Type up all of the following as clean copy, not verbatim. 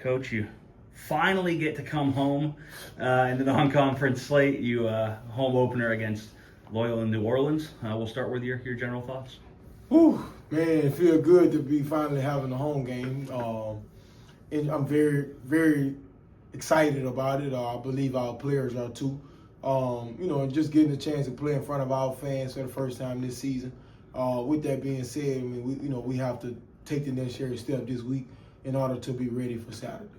Coach, you finally get to come home in the non-conference slate. You home opener against Loyola New Orleans. We'll start with your general thoughts. Whew, man, it feels good to be finally having a home game. And I'm very, very excited about it. I believe our players are too. Just getting a chance to play in front of our fans for the first time this season. With that being said, I mean, we have to take the necessary step this week in order to be ready for Saturday.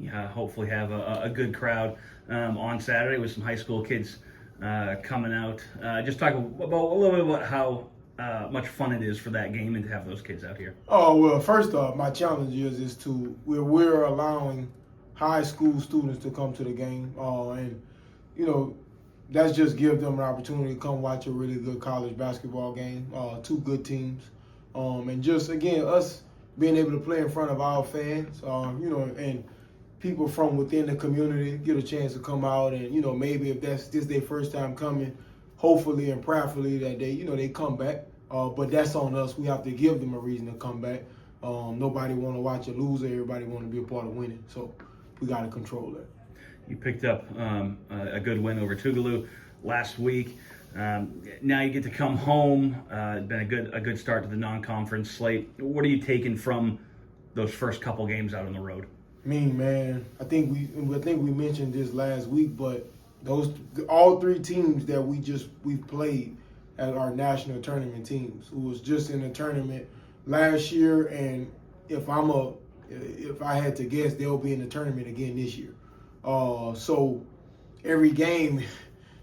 Yeah, hopefully have a good crowd on Saturday with some high school kids coming out. Just talk about a little bit about how much fun it is for that game and to have those kids out here. Oh, well, first off, my challenge is we're allowing high school students to come to the game. That's just give them an opportunity to come watch a really good college basketball game, two good teams. And just, again, us being able to play in front of our fans, and people from within the community get a chance to come out and, maybe if this their first time coming, hopefully and prayerfully that they come back. But that's on us. We have to give them a reason to come back. Nobody want to watch a loser. Everybody want to be a part of winning. So we got to control that. You picked up a good win over Tougaloo last week. Now you get to come home. It's been a good start to the non-conference slate. What are you taking from those first couple games out on the road? Man, I think we mentioned this last week, but all three teams that we've played as our national tournament teams, who was just in the tournament last year, and if I had to guess, they'll be in the tournament again this year. So every game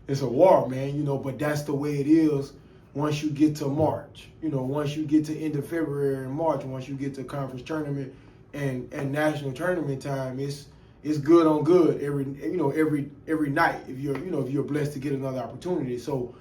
is a war, man, but that's the way it is once you get to March. Once you get to end of February and March, once you get to conference tournament and national tournament time, it's good on good every night if you're blessed to get another opportunity. So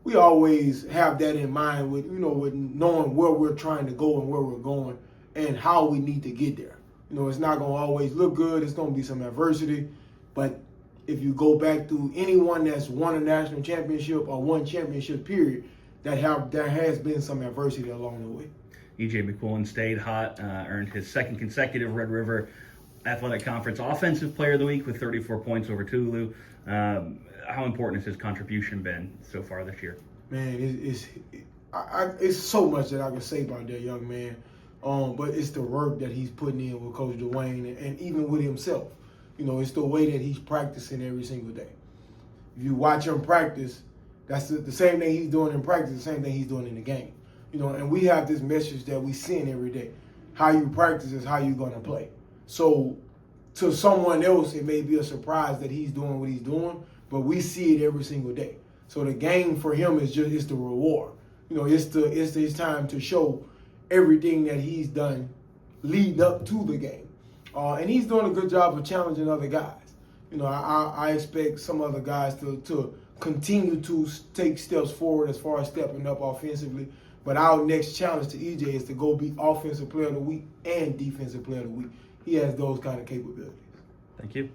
we always have that in mind with knowing where we're trying to go and where we're going and how we need to get there. It's not going to always look good. It's going to be some adversity. But if you go back to anyone that's won a national championship or won championship period, there has been some adversity along the way. E.J. McQuillan stayed hot, earned his second consecutive Red River Athletic Conference Offensive Player of the Week with 34 points over Tougaloo. How important has his contribution been so far this year? Man, it's so much that I can say about that young man. But it's the work that he's putting in with Coach Dwayne and even with himself. It's the way that he's practicing every single day. If you watch him practice, that's the same thing he's doing in practice, the same thing he's doing in the game. And we have this message that we send every day. How you practice is how you're going to play. So to someone else, it may be a surprise that he's doing what he's doing, but we see it every single day. So the game for him is the reward. It's his time to show everything that he's done lead up to the game. And he's doing a good job of challenging other guys. I expect some other guys to continue to take steps forward as far as stepping up offensively. But our next challenge to EJ is to go be Offensive Player of the Week and Defensive Player of the Week. He has those kind of capabilities. Thank you.